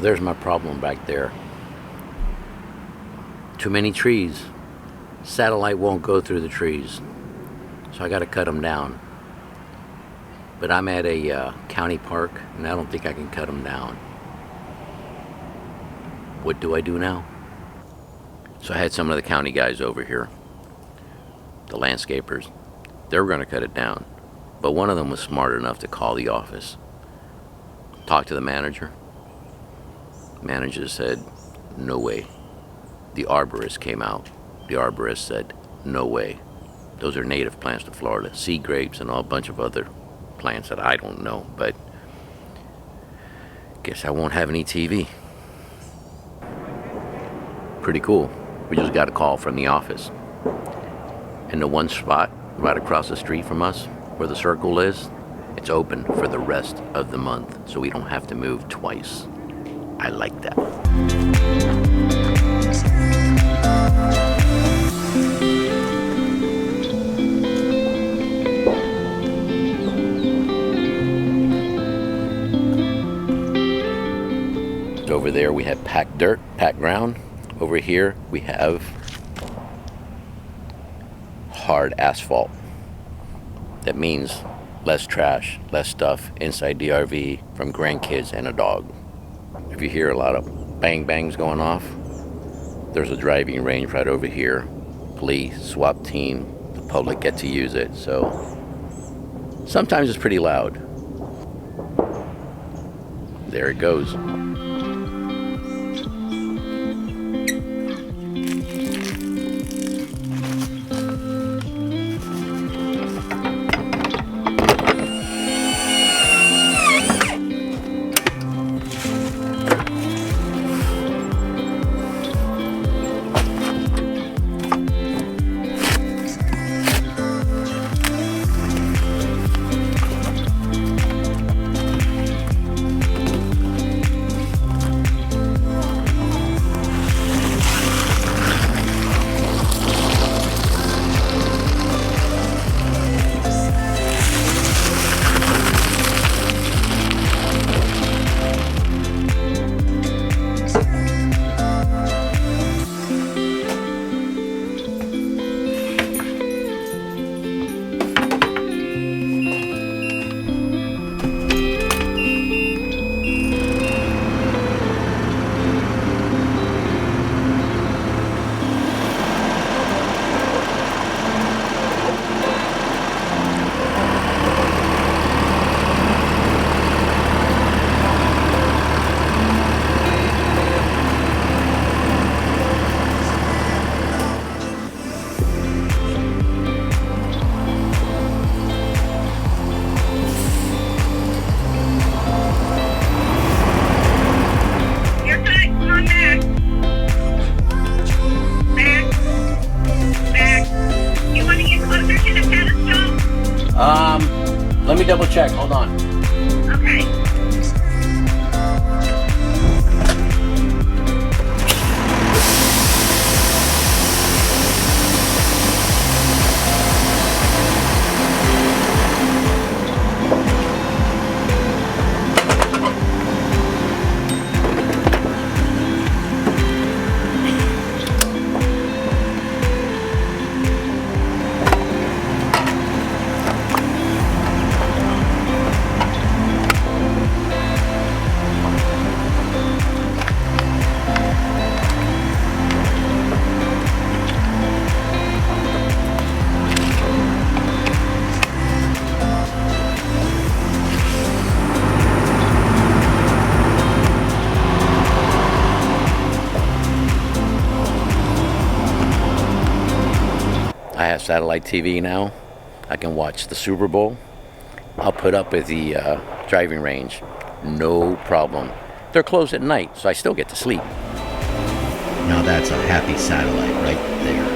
there's my problem back there. Too many trees. Satellite won't go through the trees, so I got to cut them down. But I'm at a county park, and I don't think I can cut them down. What do I do now? So I had some of the county guys over here, the landscapers. They were going to cut it down, but one of them was smart enough to call the office, talk to the manager. Manager said, no way. The arborist came out. The arborist said, no way. Those are native plants to Florida. Sea grapes and a bunch of other plants that I don't know, but guess I won't have any TV. Pretty cool. We just got a call from the office. And the one spot right across the street from us, where the circle is, it's open for the rest of the month, so we don't have to move twice. I like that. Over there we have packed dirt, packed ground. Over here we have hard asphalt. That means less trash, less stuff inside the RV from grandkids and a dog. If you hear a lot of bang bangs going off, there's a driving range right over here. Police, SWAT team, the public get to use it, so sometimes it's pretty loud. There it goes. Let me double check, hold on. Okay. I have satellite TV now. I can watch the Super Bowl. I'll put up with the driving range. No problem. They're closed at night, so I still get to sleep. Now that's a happy satellite right there.